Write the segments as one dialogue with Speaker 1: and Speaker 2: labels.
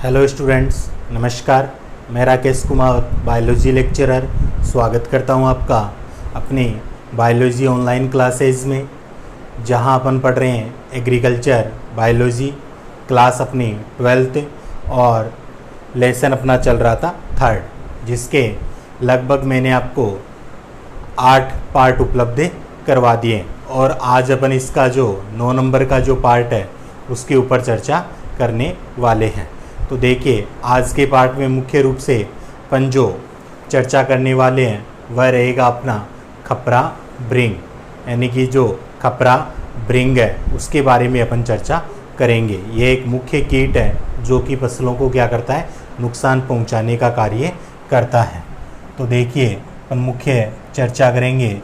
Speaker 1: Hello students, नमस्कार। मैं Rakesh Kumar, biology lecturer, स्वागत करता हूं आपका अपनी बायोलॉजी ऑनलाइन क्लासेज में, जहां अपन पढ़ रहे हैं एग्रीकल्चर बायोलॉजी क्लास अपनी 12th और लेसन अपना चल रहा था 3rd, जिसके लगभग मैंने आपको 8 पार्ट उपलब्ध करवा दिए और आज अपन इसका जो 9 नंबर का जो पार्ट है उसके ऊपर चर्चा करने वाले हैं। तो देखिए, आज के पार्ट में मुख्य रूप से अपन जो चर्चा करने वाले हैं वह रहेगा अपना खपरा ब्रिंग, यानी कि जो खपरा ब्रिंग है उसके बारे में अपन चर्चा करेंगे। ये एक मुख्य कीट है जो कि फसलों को क्या करता है, नुकसान पहुंचाने का कार्य करता है। तो देखिए, अपन मुख्य चर्चा करेंगे।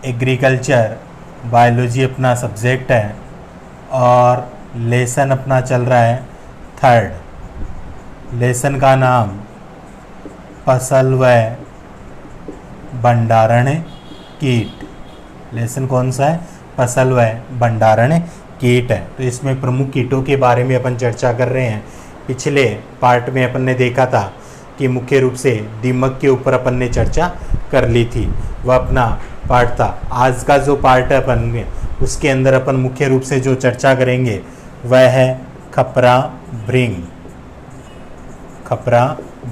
Speaker 1: एग्रीकल्चर बायोलॉजी अपना सब्जेक्ट है और लेसन अपना चल रहा है 3rd। लेसन का नाम फसल व भंडारण कीट। लेसन कौन सा है? फसल व भंडारण कीट है। तो इसमें प्रमुख कीटों के बारे में अपन चर्चा कर रहे हैं। पिछले पार्ट में अपन ने देखा था कि मुख्य रूप से दीमक के ऊपर अपन ने चर्चा कर ली थी, वह अपना पार्ट था। आज का जो पार्ट है अपन में, उसके अंदर अपन मुख्य रूप से जो चर्चा करेंगे वह है खपरा ब्रिंग। खपरा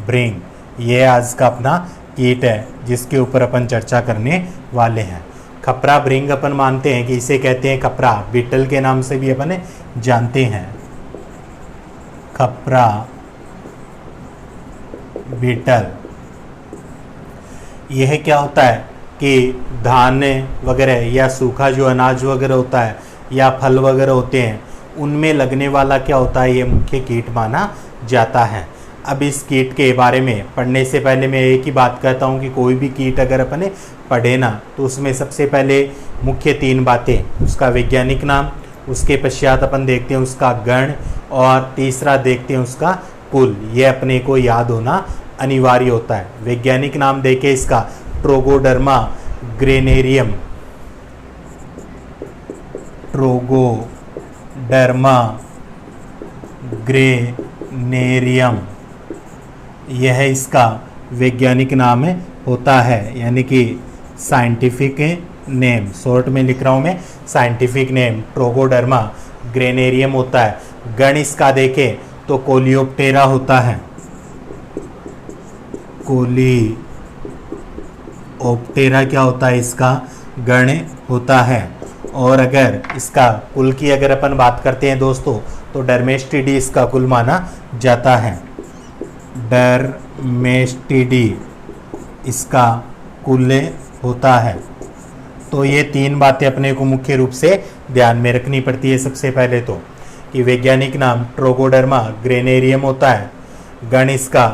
Speaker 1: ब्रिंग ये आज का अपना कीट है जिसके ऊपर अपन चर्चा करने वाले हैं। खपरा ब्रिंग अपन मानते हैं कि इसे कहते हैं खपरा बीटल के नाम से भी अपन जानते हैं। खपरा बीटल यह क्या होता है कि धान वगैरह या सूखा जो अनाज वगैरह होता है या फल वगैरह होते हैं उनमें लगने वाला क्या होता है, ये मुख्य कीट माना जाता है। अब इस कीट के बारे में पढ़ने से पहले मैं एक ही बात कहता हूँ कि कोई भी कीट अगर अपन पढ़े ना तो उसमें सबसे पहले मुख्य 3 बातें, उसका वैज्ञानिक नाम, उसके पश्चात अपन देखते हैं उसका गण और तीसरा देखते हैं उसका कुल। ये अपने को याद होना अनिवार्य होता है। वैज्ञानिक नाम देखे इसका ट्रोगोडर्मा ग्रेनेरियम। ट्रोगोडर्मा ग्रेनेरियम यह इसका वैज्ञानिक नाम होता है, यानी कि साइंटिफिक नेम। शॉर्ट में लिख रहा हूँ मैं, साइंटिफिक नेम ट्रोगोडर्मा ग्रेनेरियम होता है। गण इसका देखें तो कोलियोप्टेरा होता है। कोलियोप्टेरा क्या होता है, इसका गण होता है। और अगर इसका कुल की अगर अपन बात करते हैं दोस्तों, तो डर्मेस्टिडी इसका कुल माना जाता है। डर्मेस्टिडी इसका कुल होता है। तो ये 3 बातें अपने को मुख्य रूप से ध्यान में रखनी पड़ती है। सबसे पहले तो कि वैज्ञानिक नाम ट्रोगोडर्मा ग्रेनेरियम होता है, गण इसका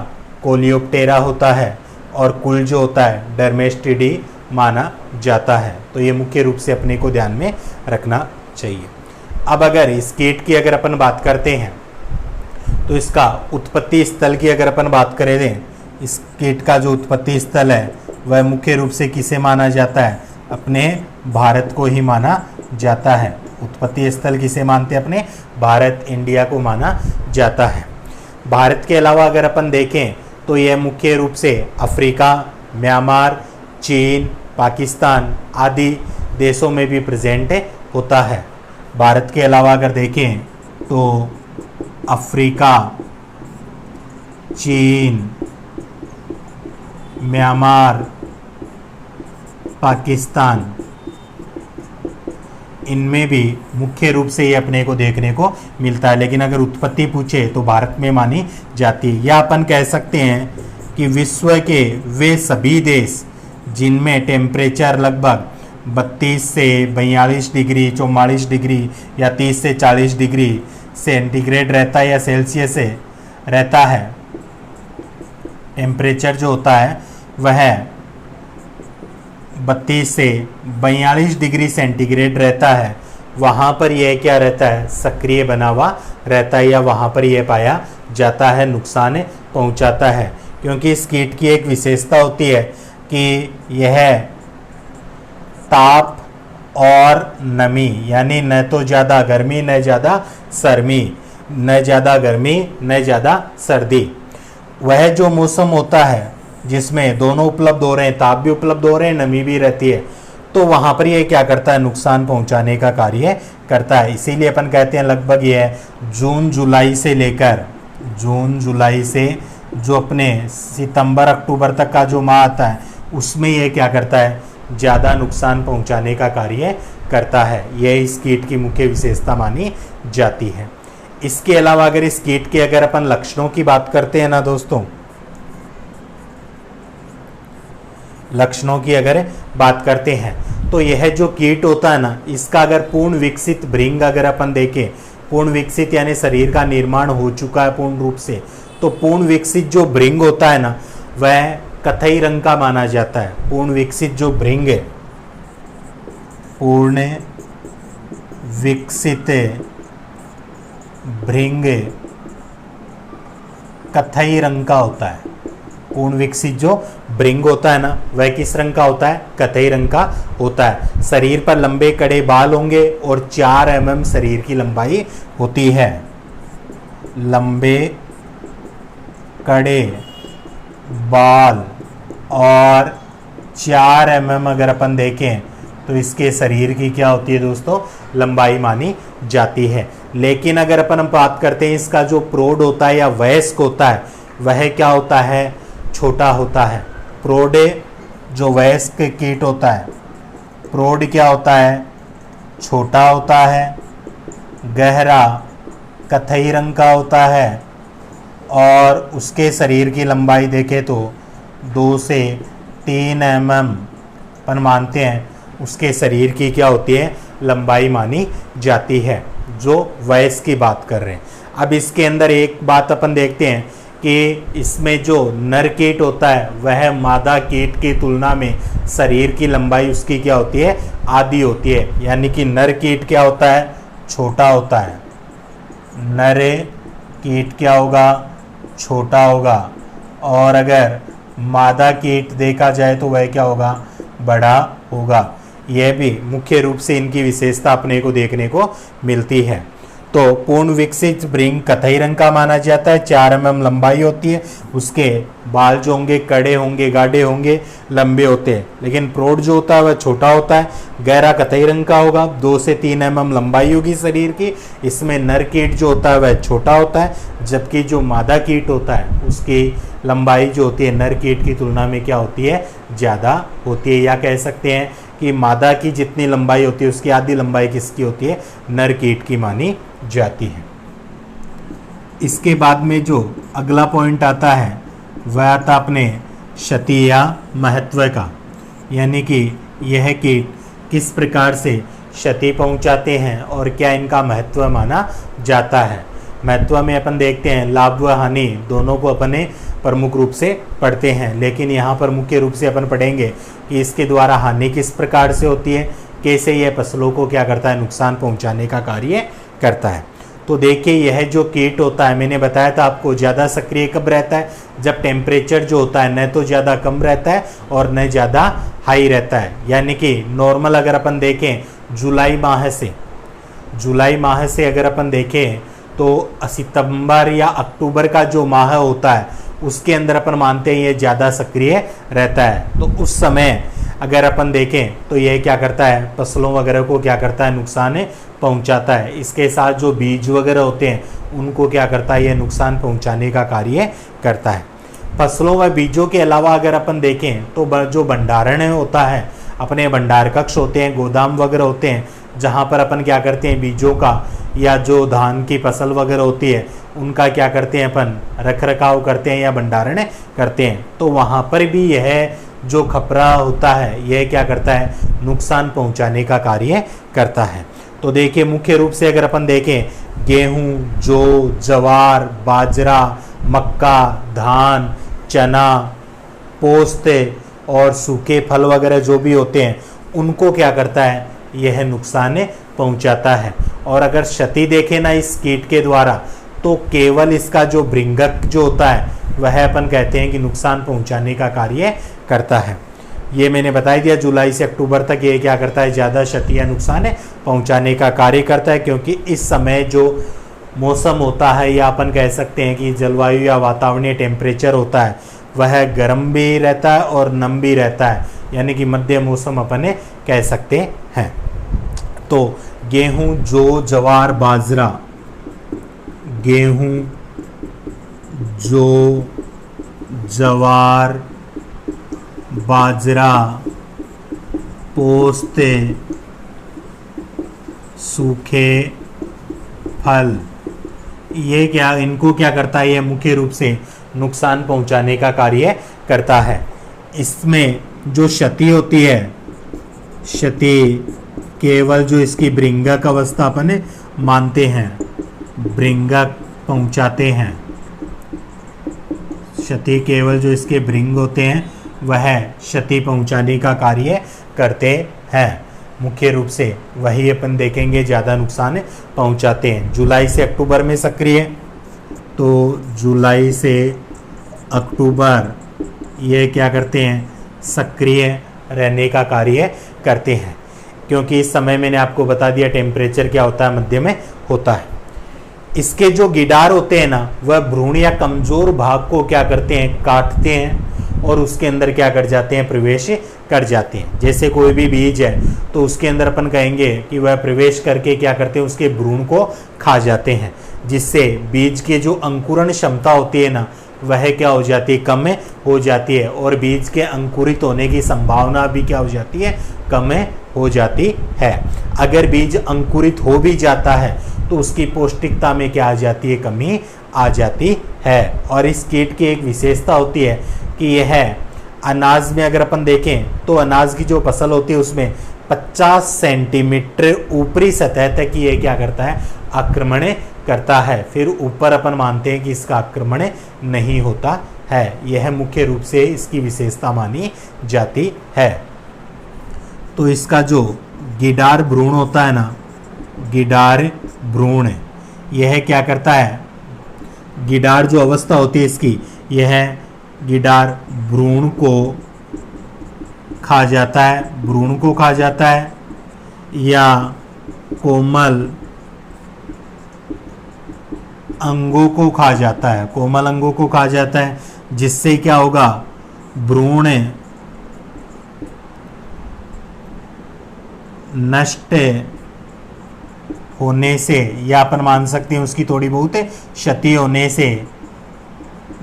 Speaker 1: कोलियोप्टेरा होता है और कुल जो होता है डर्मेस्टिडी माना जाता है। तो ये मुख्य रूप से अपने को ध्यान में रखना चाहिए। अब अगर इस कीट की अगर अपन बात करते हैं तो इसका उत्पत्ति स्थल की अगर अपन बात करें दें, इस कीट का जो उत्पत्ति स्थल है वह मुख्य रूप से किसे माना जाता है, अपने भारत को ही माना जाता है। उत्पत्ति स्थल किसे मानते हैं, अपने भारत, इंडिया को माना जाता है। भारत के अलावा अगर अपन देखें तो यह मुख्य रूप से अफ्रीका, म्यांमार, चीन, पाकिस्तान आदि देशों में भी प्रेजेंट होता है। भारत के अलावा अगर देखें तो अफ्रीका, चीन, म्यांमार, पाकिस्तान, इनमें भी मुख्य रूप से ये अपने को देखने को मिलता है। लेकिन अगर उत्पत्ति पूछे तो भारत में मानी जाती है। या अपन कह सकते हैं कि विश्व के वे सभी देश जिनमें टेम्परेचर लगभग 32 से 42 डिग्री, 44 डिग्री या 30 से 40 डिग्री सेंटीग्रेड रहता है या सेल्सियस से रहता है, टेम्परेचर जो होता है वह 32 से 42 डिग्री सेंटीग्रेड रहता है, वहाँ पर यह क्या रहता है, सक्रिय बना हुआ रहता है या वहाँ पर यह पाया जाता है, नुकसान पहुँचाता है। क्योंकि इस कीट की एक विशेषता होती है कि यह ताप और नमी, यानी न तो ज़्यादा गर्मी न ज़्यादा सर्मी, न ज़्यादा गर्मी न ज़्यादा सर्दी। वह जो मौसम होता है जिसमें दोनों उपलब्ध हो रहे हैं, ताप भी उपलब्ध हो रहे हैं, नमी भी रहती है, तो वहाँ पर ये क्या करता है, नुकसान पहुँचाने का कार्य करता है। इसीलिए अपन कहते हैं लगभग ये जून जुलाई से जो अपने सितंबर अक्टूबर तक का जो माह आता है उसमें ये क्या करता है, ज़्यादा नुकसान पहुँचाने का कार्य करता है। यह इस कीट की मुख्य विशेषता मानी जाती है। इसके अलावा अगर इस कीट के अगर अपन लक्षणों की बात करते हैं ना दोस्तों, लक्षणों की अगर बात करते हैं तो यह जो कीट होता है ना, इसका अगर पूर्ण विकसित भृंग अगर अपन देखें, पूर्ण विकसित यानी शरीर का निर्माण हो चुका है पूर्ण रूप से, तो पूर्ण विकसित जो भृंग होता है ना वह कथई रंग का माना जाता है। पूर्ण विकसित जो भृंग है, पूर्ण विकसित भृंग कथई रंग का होता है। पूर्ण विकसित जो भृंग होता है ना वह किस रंग का होता है, कथई रंग का होता है। शरीर पर लंबे कड़े बाल होंगे और 4 mm शरीर की लंबाई होती है। लंबे कड़े बाल और 4 mm अगर अपन देखें तो इसके शरीर की क्या होती है दोस्तों, लंबाई मानी जाती है। लेकिन अगर अपन बात करते हैं इसका जो प्रौढ़ होता है या वयस्क होता है वह क्या होता है, छोटा होता है। प्रौढ़ जो वयस्क कीट होता है, प्रौढ़ क्या होता है, छोटा होता है, गहरा कथई रंग का होता है और उसके शरीर की लंबाई देखें तो 2 से 3 mm अपन मानते हैं उसके शरीर की क्या होती है, लंबाई मानी जाती है, जो वयस्क की बात कर रहे हैं। अब इसके अंदर एक बात अपन देखते हैं कि इसमें जो नर कीट होता है वह मादा कीट की तुलना में शरीर की लंबाई उसकी क्या होती है, आधी होती है। यानी कि नर कीट क्या होता है, छोटा होता है। नर कीट क्या होगा, छोटा होगा। और अगर मादा कीट देखा जाए तो वह क्या होगा, बड़ा होगा। यह भी मुख्य रूप से इनकी विशेषता अपने को देखने को मिलती है। तो पूर्ण विकसित भृंग कथई रंग का माना जाता है, 4 mm लंबाई होती है, उसके बाल जो होंगे कड़े होंगे, गाढ़े होंगे, लंबे होते हैं। लेकिन प्रौढ़ जो होता है वह छोटा होता है, गहरा कथई रंग का होगा, 2 से 3 mm लंबाई होगी शरीर की। इसमें नर कीट जो होता है वह छोटा होता है, जबकि जो मादा कीट होता है उसकी लंबाई जो होती है नर कीट की तुलना में क्या होती है, ज़्यादा होती है। या कह सकते हैं कि मादा की जितनी लंबाई होती है उसकी आधी लंबाई किसकी होती है, नर कीट की मानी जाती है। इसके बाद में जो अगला पॉइंट आता है वह आता अपने क्षति या महत्व का, यानी कि यह कीट किस प्रकार से क्षति पहुंचाते हैं और क्या इनका महत्व माना जाता है। महत्व में अपन देखते हैं लाभ व हानि दोनों को अपने प्रमुख रूप से पढ़ते हैं, लेकिन यहाँ पर मुख्य रूप से अपन पढ़ेंगे कि इसके द्वारा हानि किस प्रकार से होती है, कैसे यह फसलों को क्या करता है, नुकसान पहुँचाने का कार्य करता है। तो देखिए यह जो कीट होता है, मैंने बताया था आपको, ज़्यादा सक्रिय कब रहता है, जब टेम्परेचर जो होता है न तो ज़्यादा कम रहता है और न ज़्यादा हाई रहता है। यानी कि नॉर्मल अगर अपन देखें जुलाई माह से अगर अपन देखें तो सितंबर या अक्टूबर का जो माह होता है उसके अंदर अपन मानते हैं ये ज़्यादा सक्रिय रहता है। तो उस समय अगर अपन देखें तो यह क्या करता है, फसलों वगैरह को क्या करता है, नुकसान पहुंचाता है। इसके साथ जो बीज वगैरह होते हैं उनको क्या करता है, ये नुकसान पहुंचाने का कार्य करता है। फसलों व बीजों के अलावा अगर अपन देखें तो जो भंडारण होता है, अपने भंडार कक्ष होते हैं, गोदाम वगैरह होते हैं, जहाँ पर अपन क्या करते हैं बीजों का या जो धान की फसल वगैरह होती है उनका क्या करते हैं अपन, रख रखाव करते हैं या भंडारण करते हैं। तो वहाँ पर भी यह जो खपरा होता है यह क्या करता है, नुकसान पहुँचाने का कार्य करता है। तो देखिए मुख्य रूप से अगर अपन देखें गेहूँ, जौ, जवार, बाजरा, मक्का, धान, चना, पोस्ते और सूखे फल वगैरह जो भी होते हैं उनको क्या करता है, यह नुकसान पहुंचाता है। और अगर क्षति देखें ना इस कीट के द्वारा तो केवल इसका जो भृंगक जो होता है वह अपन कहते हैं कि नुकसान पहुंचाने का कार्य करता है। ये मैंने बता दिया जुलाई से अक्टूबर तक ये क्या करता है, ज़्यादा क्षति या नुकसान पहुंचाने का कार्य करता है, क्योंकि इस समय जो मौसम होता है, या अपन कह सकते हैं कि जलवायु या वातावरणीय टेम्परेचर होता है, वह गर्म भी रहता है और नम भी रहता है, यानी कि मध्य मौसम अपन कह सकते हैं। तो गेहूं, जौ, जवार, बाजरा, गेहूं, जौ, जवार, बाजरा, पोस्ते, सूखे फल, ये क्या, इनको क्या करता है, ये मुख्य रूप से नुकसान पहुंचाने का कार्य करता है। इसमें जो क्षति होती है, क्षति केवल जो इसकी भृंगक अवस्था अपन मानते हैं, भृंगक पहुंचाते हैं, क्षति केवल जो इसके भृंग होते हैं वह क्षति पहुंचाने का कार्य करते हैं। मुख्य रूप से वही अपन देखेंगे ज़्यादा नुकसान पहुंचाते हैं। जुलाई से अक्टूबर में सक्रिय, तो जुलाई से अक्टूबर ये क्या करते हैं, सक्रिय रहने का कार्य करते हैं, क्योंकि इस समय मैंने आपको बता दिया टेम्परेचर क्या होता है, मध्य में होता है। इसके जो गिडार होते हैं ना, वह भ्रूण या कमजोर भाग को क्या करते हैं, काटते हैं और उसके अंदर क्या कर जाते हैं, प्रवेश कर जाते हैं। जैसे कोई भी बीज है तो उसके अंदर अपन कहेंगे कि वह प्रवेश करके क्या करते हैं, उसके भ्रूण को खा जाते हैं, जिससे बीज के जो अंकुरण क्षमता होती है ना, वह क्या हो जाती है, कम हो जाती है, और बीज के अंकुरित होने की संभावना भी क्या हो जाती है, कम हो जाती है। अगर बीज अंकुरित हो भी जाता है तो उसकी पौष्टिकता में क्या आ जाती है, कमी आ जाती है। और इस कीट की एक विशेषता होती है कि यह अनाज में अगर अपन देखें तो अनाज की जो फसल होती है उसमें 50 सेंटीमीटर ऊपरी सतह तक ये क्या करता है, आक्रमण करता है। फिर ऊपर अपन मानते हैं कि इसका आक्रमण नहीं होता है। यह मुख्य रूप से इसकी विशेषता मानी जाती है। तो इसका जो गिडार भ्रूण होता है ना, गिडार भ्रूण, यह क्या करता है, गिडार जो अवस्था होती है इसकी, यह गिडार भ्रूण को खा जाता है, भ्रूण को खा जाता है, या कोमल अंगों को खा जाता है, कोमल अंगों को खा जाता है, जिससे क्या होगा, भ्रूण नष्ट होने से, या अपन मान सकते हैं उसकी थोड़ी बहुत क्षति होने से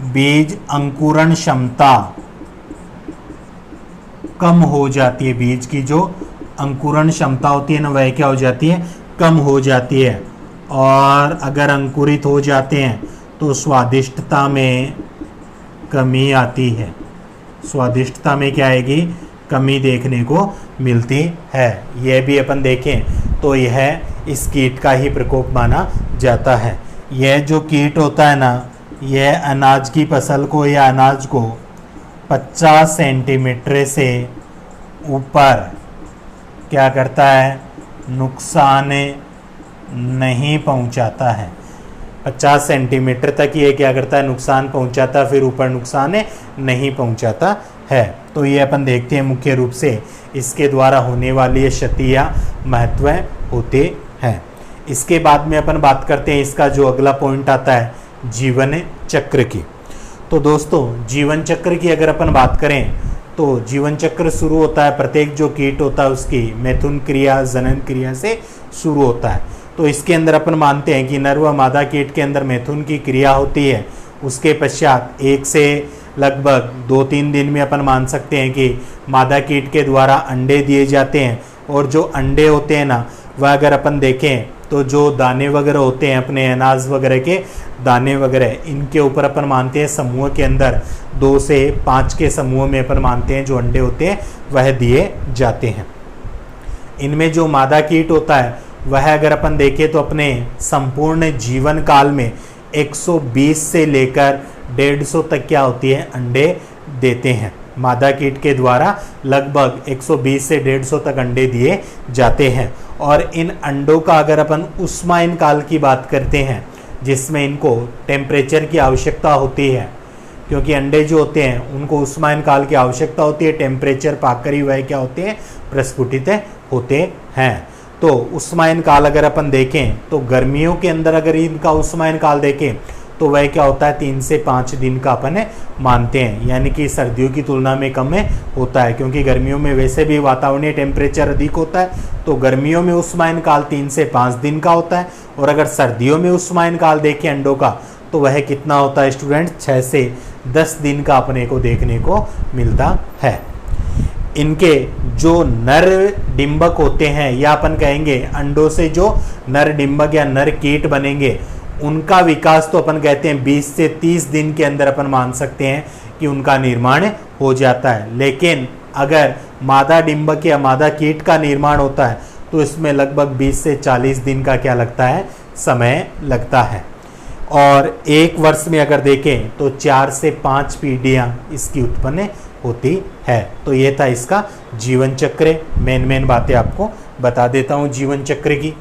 Speaker 1: बीज अंकुरण क्षमता कम हो जाती है। बीज की जो अंकुरण क्षमता होती है ना, वह क्या हो जाती है, कम हो जाती है। और अगर अंकुरित हो जाते हैं तो स्वादिष्टता में कमी आती है, स्वादिष्टता में क्या आएगी, कमी देखने को मिलती है। यह भी अपन देखें तो यह इस कीट का ही प्रकोप माना जाता है। यह जो कीट होता है ना, यह अनाज की फसल को या अनाज को 50 सेंटीमीटर से ऊपर क्या करता है, नुकसान नहीं पहुंचाता है। 50 सेंटीमीटर तक ये क्या करता है, नुकसान पहुंचाता, फिर ऊपर नुकसान नहीं पहुंचाता है। तो ये अपन देखते हैं मुख्य रूप से इसके द्वारा होने वाली ये क्षति या महत्व होते हैं। इसके बाद में अपन बात करते हैं, इसका जो अगला पॉइंट आता है जीवन चक्र की। तो दोस्तों जीवन चक्र की अगर अपन बात करें तो जीवन चक्र शुरू होता है, प्रत्येक जो कीट होता है उसकी मैथुन क्रिया, जनन क्रिया से शुरू होता है। तो इसके अंदर अपन मानते हैं कि नर व मादा कीट के अंदर मैथुन की क्रिया होती है। उसके पश्चात 1 से लगभग 2-3 दिन में अपन मान सकते हैं कि मादा कीट के द्वारा अंडे दिए जाते हैं। और जो अंडे होते हैं ना, वह अगर अपन देखें तो जो दाने वगैरह होते हैं, अपने अनाज वगैरह के दाने वगैरह, इनके ऊपर अपन मानते हैं समूह के अंदर 2 से 5 के समूह में अपन मानते हैं जो अंडे होते हैं वह दिए जाते हैं। इनमें जो मादा कीट होता है वह अगर अपन देखें तो अपने संपूर्ण जीवन काल में 120 से लेकर 150 तक क्या होती है, अंडे देते हैं। मादा कीट के द्वारा लगभग 120 से 150 तक अंडे दिए जाते हैं। और इन अंडों का अगर अपन उष्मायन काल की बात करते हैं, जिसमें इनको टेम्परेचर की आवश्यकता होती है, क्योंकि अंडे जो होते हैं उनको उष्मायन काल की आवश्यकता होती है, टेम्परेचर पाकर ही वह क्या होते हैं, प्रस्फुटित होते हैं। तो उष्मायन काल अगर अपन देखें तो गर्मियों के अंदर अगर इनका उष्मायन काल देखें तो वह क्या होता है 3 से 5 दिन का अपन मानते हैं, यानी कि सर्दियों की तुलना में कम होता है, क्योंकि गर्मियों में वैसे भी वातावरणीय टेम्परेचर अधिक होता है। तो गर्मियों में उष्मायन काल 3 से 5 दिन का होता है, और अगर सर्दियों में उष्मायन काल देखें अंडों का तो वह कितना होता है स्टूडेंट, 6 से 10 दिन का अपने को देखने को मिलता है। इनके जो नर डिंबक होते हैं या अपन कहेंगे अंडों से जो नर डिंबक या नर कीट बनेंगे उनका विकास तो अपन कहते हैं 20 से 30 दिन के अंदर अपन मान सकते हैं कि उनका निर्माण हो जाता है। लेकिन अगर मादा डिंबक या मादा कीट का निर्माण होता है तो इसमें लगभग 20 से 40 दिन का क्या लगता है, समय लगता है। और एक वर्ष में अगर देखें तो 4 से 5 पीढ़ियाँ इसकी उत्पन्न होती है। तो ये था इसका जीवन चक्र। मेन बातें आपको बता देता हूँ जीवन चक्र की।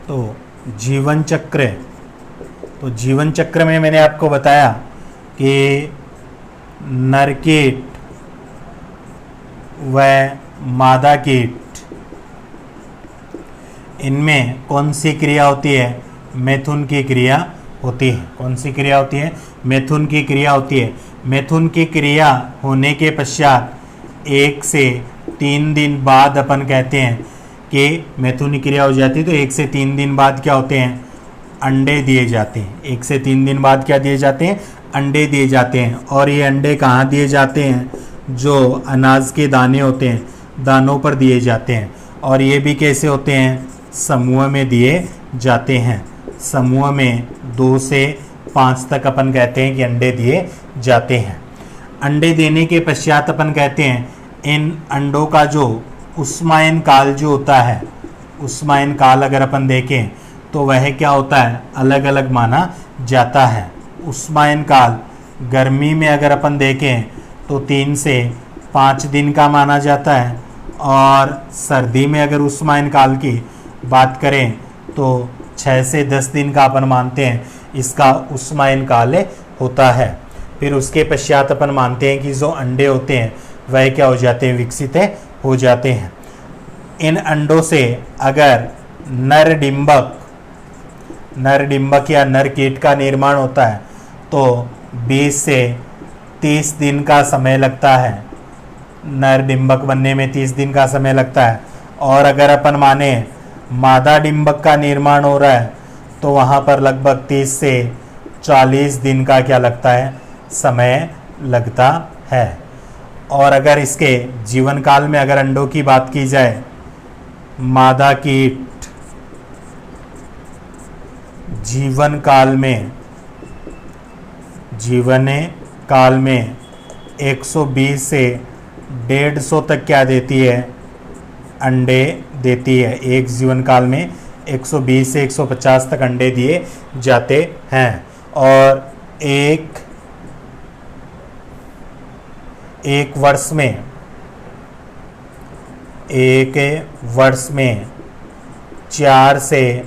Speaker 1: तो जीवन चक्र, तो जीवन चक्र में मैंने आपको बताया कि नर कीट व मादा कीट, इनमें कौन सी क्रिया होती है, मैथुन की क्रिया होती है। कौन सी क्रिया होती है, मैथुन की क्रिया होती है। मैथुन की क्रिया होने के पश्चात 1 से 3 दिन बाद अपन कहते हैं कि मैथुन की क्रिया हो जाती है, तो 1 से 3 दिन बाद क्या होते हैं, अंडे दिए जाते हैं। 1 से 3 दिन बाद क्या दिए जाते हैं, अंडे दिए जाते हैं। और ये अंडे कहाँ दिए जाते हैं, जो अनाज के दाने होते हैं, दानों पर दिए जाते हैं। और ये भी कैसे होते हैं, समूह में दिए जाते हैं। समूह में 2 से 5 तक अपन कहते हैं कि अंडे दिए जाते हैं। अंडे देने के पश्चात अपन कहते हैं इन अंडों का जो उष्मायन काल जो होता है, उष्मायन काल अगर अपन देखें तो वह क्या होता है, अलग अलग माना जाता है। उष्मायन काल गर्मी में अगर अपन देखें तो 3 से 5 दिन का माना जाता है, और सर्दी में अगर उष्मायन काल की बात करें तो 6 से 10 दिन का अपन मानते हैं इसका उष्मायन काल होता है। फिर उसके पश्चात अपन मानते हैं कि जो अंडे होते हैं वह क्या हो जाते हैं, विकसित हो जाते हैं। इन अंडों से अगर नर डिंबक या नर कीट का निर्माण होता है तो 20 से 30 दिन का समय लगता है। नर डिंबक बनने में 30 दिन का समय लगता है। और अगर अपन माने मादा डिंबक का निर्माण हो रहा है तो वहाँ पर लगभग 30 से 40 दिन का क्या लगता है, समय लगता है। और अगर इसके जीवन काल में अगर अंडों की बात की जाए, मादा कीट जीवन काल में 120 से 150 तक क्या देती है, अंडे देती है। एक जीवन काल में 120 से 150 तक अंडे दिए जाते हैं। और एक वर्ष में 4 से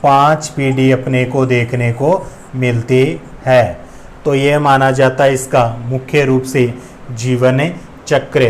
Speaker 1: 5 पीढ़ी अपने को देखने को मिलती है। तो ये माना जाता है इसका मुख्य रूप से जीवन चक्र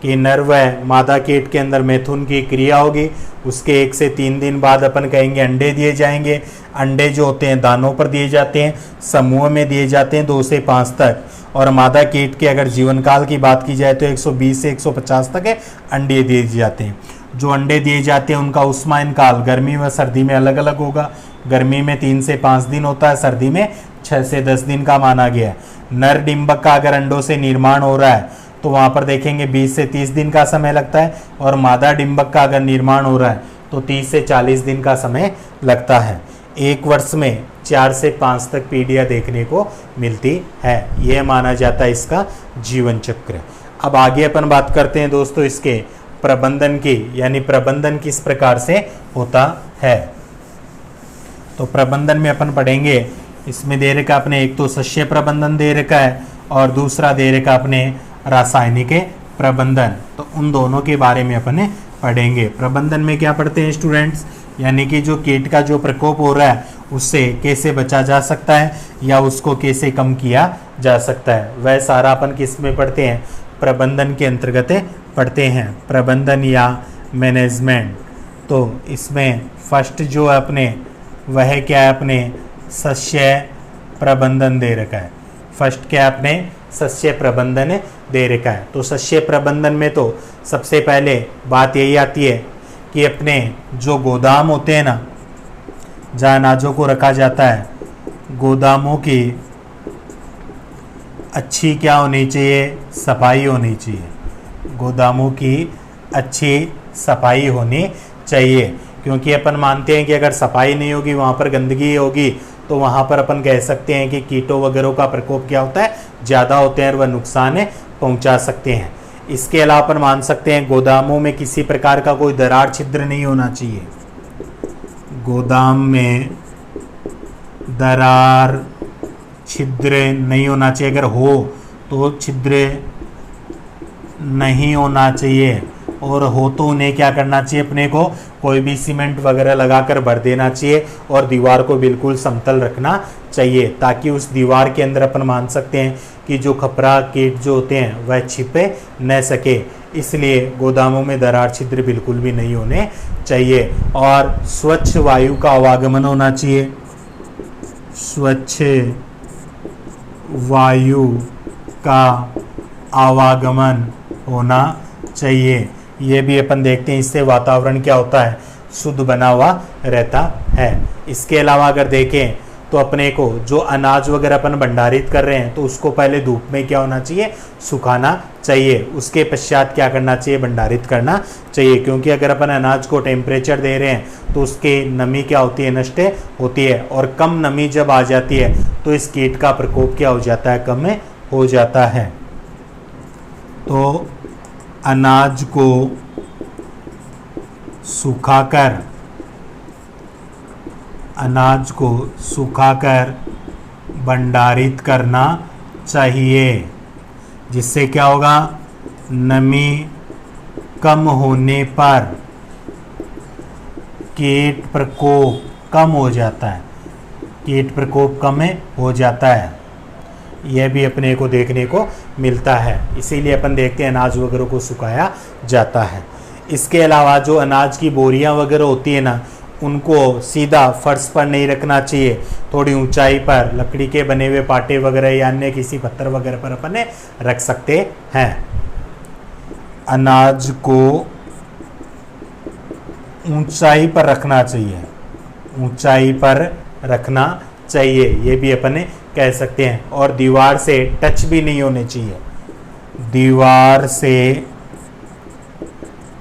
Speaker 1: कि नर व मादा कीट के अंदर मैथुन की क्रिया होगी। उसके 1 से 3 दिन बाद अपन कहेंगे अंडे दिए जाएंगे। अंडे जो होते हैं दानों पर दिए जाते हैं, समूह में दिए जाते हैं 2 से 5 तक। और मादा कीट के अगर जीवन काल की बात की जाए तो 120 से 150 तक अंडे दिए जाते हैं। जो अंडे दिए जाते हैं उनका उष्मायन काल गर्मी व सर्दी में अलग अलग होगा। गर्मी में 3 से 5 दिन होता है, सर्दी में 6 से 10 दिन का माना गया है। नर डिंबक का अगर अंडों से निर्माण हो रहा है तो वहाँ पर देखेंगे 20 से 30 दिन का समय लगता है। और मादा डिंबक का अगर निर्माण हो रहा है तो 30 से 40 दिन का समय लगता है। एक वर्ष में 4 से 5 तक पीढ़ियाँ देखने को मिलती है। यह माना जाता है इसका जीवन चक्र। अब आगे अपन बात करते हैं दोस्तों इसके प्रबंधन की, यानी प्रबंधन किस प्रकार से होता है। तो प्रबंधन में अपन पढ़ेंगे, इसमें दे रखा अपने एक तो शस्य प्रबंधन दे रखा है और दूसरा दे रखा अपने रासायनिक प्रबंधन। तो उन दोनों के बारे में अपन पढ़ेंगे। प्रबंधन में क्या पढ़ते हैं स्टूडेंट्स, यानी कि जो कीट का जो प्रकोप हो रहा है उससे कैसे बचा जा सकता है या उसको कैसे कम किया जा सकता है, वह सारा अपन किस में पढ़ते हैं, प्रबंधन के अंतर्गत पढ़ते हैं, प्रबंधन या मैनेजमेंट। तो इसमें फर्स्ट जो है अपने वह क्या है, अपने सस्य प्रबंधन दे रखा है। फर्स्ट क्या है, अपने सस्य प्रबंधन दे रखा है। तो सस्य प्रबंधन में तो सबसे पहले बात यही आती है कि अपने जो गोदाम होते हैं ना, जहाँ अनाजों को रखा जाता है, गोदामों की अच्छी क्या होनी चाहिए, सफाई होनी चाहिए। गोदामों की अच्छी सफाई होनी चाहिए, क्योंकि अपन मानते हैं कि अगर सफाई नहीं होगी, वहाँ पर गंदगी होगी, तो वहाँ पर अपन कह सकते हैं कि कीटों वगैरह का प्रकोप क्या होता है, ज़्यादा होते हैं और वह नुकसान पहुँचा सकते हैं। इसके अलावा अपन मान सकते हैं गोदामों में किसी प्रकार का कोई दरार छिद्र नहीं होना चाहिए। गोदाम में दरार छिद्र नहीं होना चाहिए, अगर हो तो छिद्र नहीं होना चाहिए, और हो तो उन्हें क्या करना चाहिए, अपने को कोई भी सीमेंट वगैरह लगाकर भर देना चाहिए और दीवार को बिल्कुल समतल रखना चाहिए, ताकि उस दीवार के अंदर अपन मान सकते हैं कि जो खपरा कीट जो होते हैं वह छिपे न सके। इसलिए गोदामों में दरार छिद्र बिल्कुल भी नहीं होने चाहिए, और स्वच्छ वायु का आवागमन होना चाहिए। स्वच्छ वायु का आवागमन होना चाहिए। ये भी अपन देखते हैं, इससे वातावरण क्या होता है, शुद्ध बना हुआ रहता है। इसके अलावा अगर देखें तो अपने को जो अनाज वगैरह अपन भंडारित कर रहे हैं, तो उसको पहले धूप में क्या होना चाहिए, सुखाना चाहिए। उसके पश्चात क्या करना चाहिए, भंडारित करना चाहिए, क्योंकि अगर अपन अनाज को टेम्परेचर दे रहे हैं तो उसकी नमी क्या होती है, नष्ट होती है, और कम नमी जब आ जाती है तो इस कीट का प्रकोप क्या हो जाता है, कम हो जाता है। तो अनाज को सुखाकर भंडारित करना चाहिए, जिससे क्या होगा, नमी कम होने पर कीट प्रकोप कम हो जाता है, कीट प्रकोप कम हो जाता है। यह भी अपने को देखने को मिलता है, इसीलिए अपन देखते हैं अनाज वगैरह को सुखाया जाता है। इसके अलावा जो अनाज की बोरियां वगैरह होती है ना, उनको सीधा फर्श पर नहीं रखना चाहिए, थोड़ी ऊंचाई पर लकड़ी के बने हुए पाटे वगैरह या अन्य किसी पत्थर वगैरह पर अपन रख सकते हैं। अनाज को ऊंचाई पर रखना चाहिए, ऊंचाई पर रखना चाहिए, ये भी अपन कह सकते हैं। और दीवार से टच भी नहीं होने चाहिए, दीवार से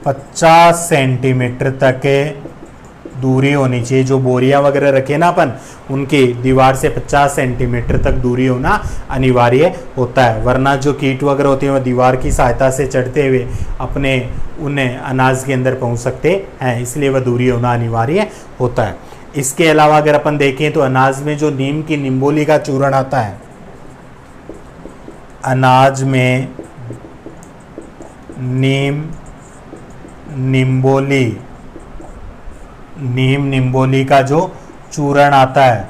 Speaker 1: 50 सेंटीमीटर तक दूरी होनी चाहिए। जो बोरियां वगैरह रखे ना अपन, उनकी दीवार से 50 सेंटीमीटर तक दूरी होना अनिवार्य होता है, वरना जो कीट वगैरह होते हैं वह दीवार की सहायता से चढ़ते हुए अपने उन्हें अनाज के अंदर पहुंच सकते हैं, इसलिए वह दूरी होना अनिवार्य होता है। इसके अलावा अगर अपन देखें तो अनाज में जो नीम की निम्बोली का चूर्ण आता है, अनाज में नीम निम्बोली का जो चूर्ण आता है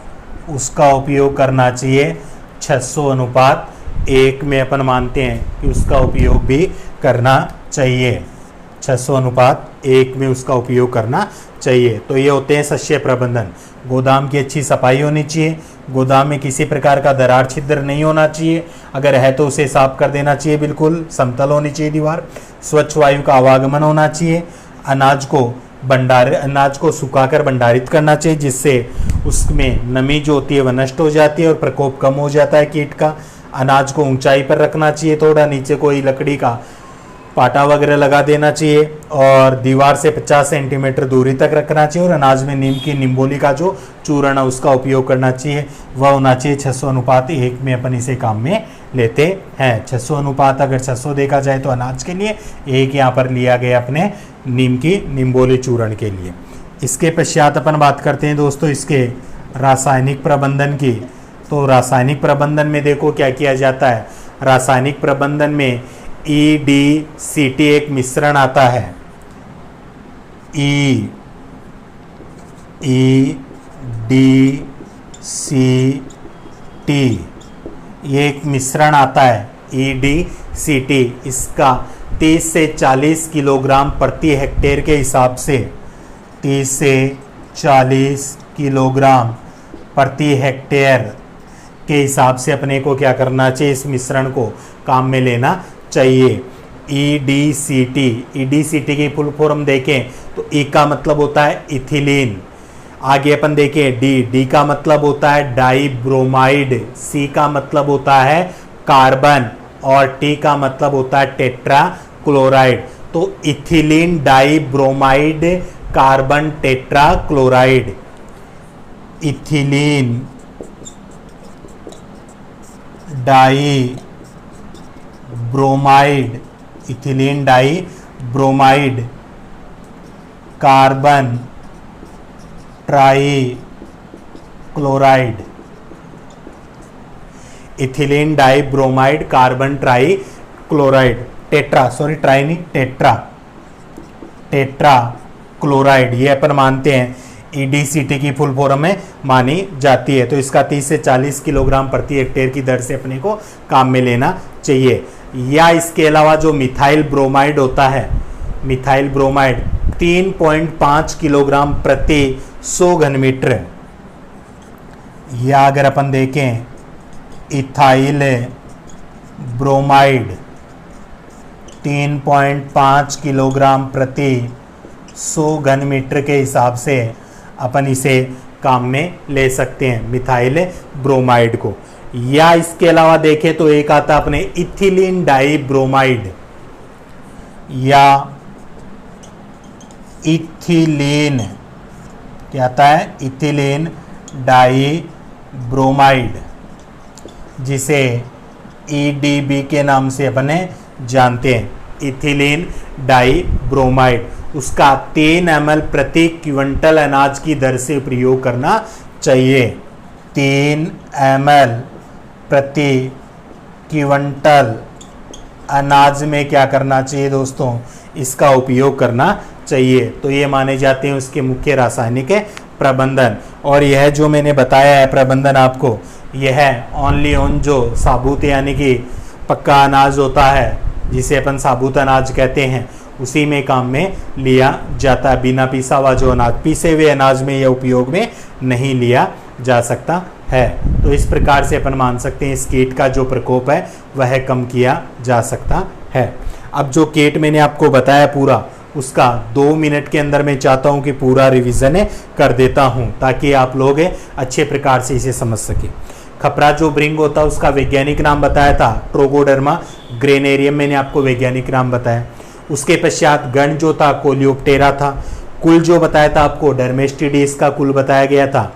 Speaker 1: उसका उपयोग करना चाहिए। 600:1 में अपन मानते हैं कि उसका उपयोग भी करना चाहिए, 600:1 में उसका उपयोग करना चाहिए। तो ये होते हैं सस्य प्रबंधन। गोदाम की अच्छी सफाई होनी चाहिए, गोदाम में किसी प्रकार का दरार छिद्र नहीं होना चाहिए, अगर है तो उसे साफ कर देना चाहिए, बिल्कुल समतल होनी चाहिए दीवार। स्वच्छ वायु का आवागमन होना चाहिए। अनाज को सुखाकर भंडारित करना चाहिए, जिससे उसमें नमी जो होती है वह नष्ट हो जाती है और प्रकोप कम हो जाता है कीट का। अनाज को ऊंचाई पर रखना चाहिए, थोड़ा नीचे कोई लकड़ी का पाटा वगैरह लगा देना चाहिए, और दीवार से 50 सेंटीमीटर दूरी तक रखना चाहिए। और अनाज में नीम की निम्बोली का जो चूर्ण है उसका उपयोग करना चाहिए, वह होना चाहिए 600:1 में अपन इसे काम में लेते हैं। 600 अगर 600 देखा जाए तो अनाज के लिए, एक यहाँ पर लिया गया अपने नीम की निम्बोली चूर्ण के लिए। इसके पश्चात अपन बात करते हैं दोस्तों इसके रासायनिक प्रबंधन की। तो रासायनिक प्रबंधन में देखो क्या किया जाता है, रासायनिक प्रबंधन में EDCT एक मिश्रण आता है, EDCT, ये एक मिश्रण आता है EDCT। इसका 30 से 40 किलोग्राम प्रति हेक्टेयर के हिसाब से 30 से 40 किलोग्राम प्रति हेक्टेयर के हिसाब से अपने को क्या करना चाहिए, इस मिश्रण को काम में लेना चाहिए। EDCT की फुल फॉर्म देखें तो E का मतलब होता है इथिलीन, आगे अपन देखें D का मतलब होता है डाई ब्रोमाइड, C का मतलब होता है कार्बन और T का मतलब होता है टेट्रा क्लोराइड। तो ethylene di bromide carbon tetra chloride, ethylene di bromide, ethylene di bromide carbon tri chloride, ethylene di bromide carbon tri chloride, tetra, sorry tri नहीं, टेट्रा क्लोराइड, ये अपन मानते हैं EDCT की फुल फॉर्म में मानी जाती है। तो इसका 30 से 40 किलोग्राम प्रति हेक्टेयर की दर से अपने को काम में लेना चाहिए। या इसके अलावा जो मिथाइल ब्रोमाइड होता है, मिथाइल ब्रोमाइड 3.5 किलोग्राम प्रति 100 घन मीटर। या अगर अपन देखें इथाइल ब्रोमाइड 3.5 किलोग्राम प्रति 100 घन मीटर के हिसाब से अपन इसे काम में ले सकते हैं, मिथाइल ब्रोमाइड को। या इसके अलावा देखें तो एक आता अपने इथिलीन डाई ब्रोमाइड, या इथिलीन क्या आता है, इथिलीन डाई ब्रोमाइड, जिसे EDB के नाम से अपने जानते हैं, इथिलीन डाई ब्रोमाइड। उसका 3 ml प्रति क्विंटल अनाज की दर से प्रयोग करना चाहिए। 3 ml प्रति क्विंटल अनाज में क्या करना चाहिए दोस्तों, इसका उपयोग करना चाहिए। तो ये माने जाते हैं उसके मुख्य रासायनिक प्रबंधन। और यह जो मैंने बताया है प्रबंधन आपको, यह है ओनली ऑन जो साबुत यानी कि पक्का अनाज होता है, जिसे अपन साबुत अनाज कहते हैं, उसी में काम में लिया जाता है। बिना पिसा हुआ जो अनाज, पीसे हुए अनाज में यह उपयोग में नहीं लिया जा सकता है। तो इस प्रकार से अपन मान सकते हैं इस कीट का जो प्रकोप है वह कम किया जा सकता है। अब जो कीट मैंने आपको बताया पूरा, उसका 2 मिनट के अंदर मैं चाहता हूं कि पूरा रिवीजन कर देता हूं, ताकि आप लोग अच्छे प्रकार से इसे समझ सके। खपरा जो भृंग होता है उसका वैज्ञानिक नाम बताया था ट्रोगोडर्मा ग्रेनेरियम, मैंने आपको वैज्ञानिक नाम बताया। उसके पश्चात गण जो था कोलियोप्टेरा था। कुल जो बताया था आपको डर्मेस्टिडीज का कुल बताया गया था।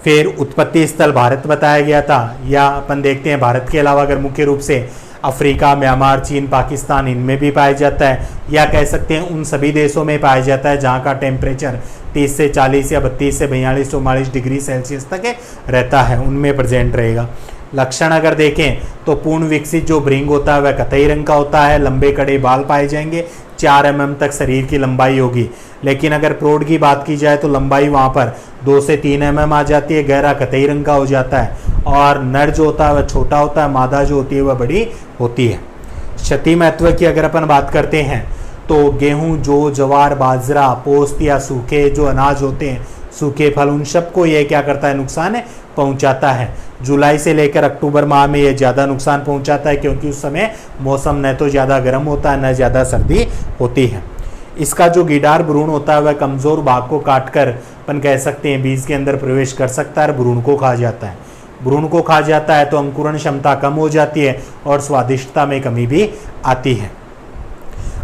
Speaker 1: फिर उत्पत्ति स्थल भारत बताया गया था, या अपन देखते हैं भारत के अलावा अगर मुख्य रूप से अफ्रीका, म्यांमार, चीन, पाकिस्तान, इनमें भी पाया जाता है, या कह सकते हैं उन सभी देशों में पाया जाता है जहाँ का टेम्परेचर 30 से 40 या 32 से 42-44 डिग्री सेल्सियस तक रहता है, उनमें प्रेजेंट रहेगा। लक्षण अगर देखें तो पूर्ण विकसित जो भृंग होता है वह कथई रंग का होता है, लंबे कड़े बाल पाए जाएंगे, 4 mm तक शरीर की लंबाई होगी। लेकिन अगर प्रौढ़ की बात की जाए तो लंबाई वहाँ पर 2 से 3 mm आ जाती है, गहरा कथई रंग का हो जाता है। और नर जो होता है वह छोटा होता है, मादा जो होती है वह बड़ी होती है। क्षति महत्व की अगर अपन बात करते हैं तो गेहूँ, जौ, जवार, बाजरा, पोस्त या सूखे जो अनाज होते हैं, सूखे फल, उन सबको यह क्या करता है, नुकसान पहुंचाता है। जुलाई से लेकर अक्टूबर माह में यह ज़्यादा नुकसान पहुंचाता है, क्योंकि उस समय मौसम न तो ज़्यादा गर्म होता है न ज़्यादा सर्दी होती है। इसका जो गिडार भ्रूण होता है वह कमज़ोर भाग को काटकर अपन कह सकते हैं बीज के अंदर प्रवेश कर सकता है और भ्रूण को खा जाता है। भ्रूण को खा जाता है तो अंकुरण क्षमता कम हो जाती है और स्वादिष्टता में कमी भी आती है।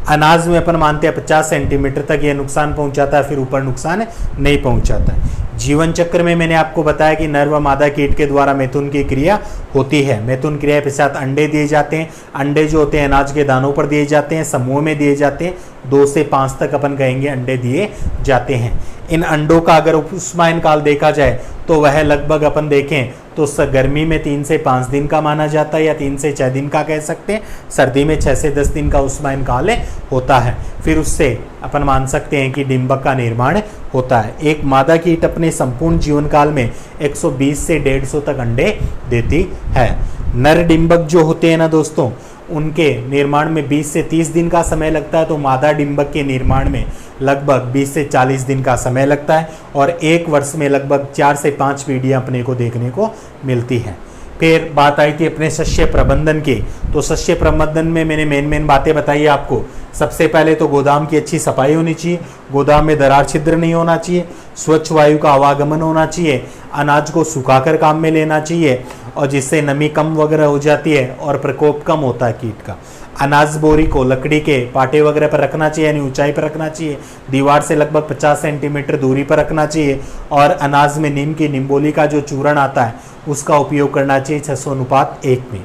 Speaker 1: अनाज में अपन मानते हैं 50 सेंटीमीटर तक यह नुकसान पहुंचाता है, फिर ऊपर नुकसान नहीं पहुंचाता है। जीवन चक्र में मैंने आपको बताया कि नर व मादा कीट के द्वारा मैथुन की क्रिया होती है। मैथुन क्रिया के पश्चात अंडे दिए जाते हैं। अंडे जो होते हैं अनाज के दानों पर दिए जाते हैं, समूह में दिए जाते हैं। 2 से 5 तक अपन कहेंगे अंडे दिए जाते हैं। इन अंडों का अगर उपस्मायन काल देखा जाए तो वह लगभग अपन देखें तो गर्मी में 3 से 5 दिन का माना जाता है, या 3 से 6 दिन का कह सकते हैं। सर्दी में 6 से 10 दिन का उपस्मायन काल होता है। फिर उससे अपन मान सकते हैं कि डिंबक का निर्माण होता है। एक मादा कीट अपने संपूर्ण जीवन काल में 120 से 150 तक अंडे देती है। नर डिंबक जो होते हैं ना दोस्तों, उनके निर्माण में 20 से 30 दिन का समय लगता है, तो मादा डिंबक के निर्माण में लगभग 20 से 40 दिन का समय लगता है, और 1 वर्ष में लगभग 4 से 5 पीढ़ियाँ अपने को देखने को मिलती हैं। फिर बात आई थी अपने शस्य प्रबंधन की, तो शस्य प्रबंधन में मैंने मेन बातें बताई आपको। सबसे पहले तो गोदाम की अच्छी सफाई होनी चाहिए, गोदाम में दरार छिद्र नहीं होना चाहिए, स्वच्छ वायु का आवागमन होना चाहिए, अनाज को सुखाकर काम में लेना चाहिए, और जिससे नमी कम वगैरह हो जाती है और प्रकोप कम होता है कीट का। अनाज बोरी को लकड़ी के पाटे वगैरह पर रखना चाहिए, यानी ऊंचाई पर रखना चाहिए, दीवार से लगभग 50 सेंटीमीटर दूरी पर रखना चाहिए, और अनाज में नीम की निम्बोली का जो चूर्ण आता है उसका उपयोग करना चाहिए 600:1 में।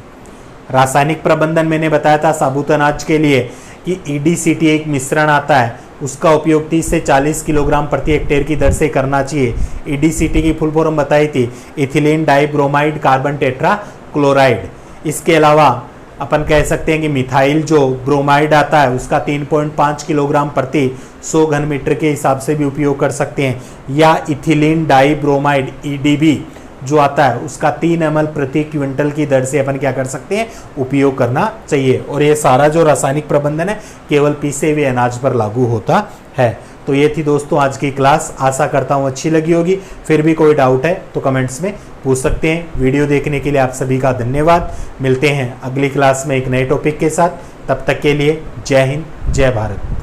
Speaker 1: रासायनिक प्रबंधन मैंने बताया था साबुत अनाज के लिए कि EDCT एक मिश्रण आता है, उसका उपयोग 30 से 40 किलोग्राम प्रति हेक्टेयर की दर से करना चाहिए। EDCT की फुल फॉर्म बताई थी, ethylene dibromide carbon tetra chloride. इसके अलावा अपन कह सकते हैं कि मिथाइल जो ब्रोमाइड आता है उसका 3.5 किलोग्राम प्रति 100 घन मीटर के हिसाब से भी उपयोग कर सकते हैं, या इथिलीन डाइब्रोमाइड EDB जो आता है उसका 3 ml प्रति क्विंटल की दर से अपन क्या कर सकते हैं, उपयोग करना चाहिए। और ये सारा जो रासायनिक प्रबंधन है केवल पीसे हुए अनाज पर लागू होता है। तो ये थी दोस्तों आज की क्लास, आशा करता हूँ अच्छी लगी होगी। फिर भी कोई डाउट है तो कमेंट्स में पूछ सकते हैं। वीडियो देखने के लिए आप सभी का धन्यवाद। मिलते हैं अगली क्लास में एक नए टॉपिक के साथ, तब तक के लिए जय हिंद, जय भारत।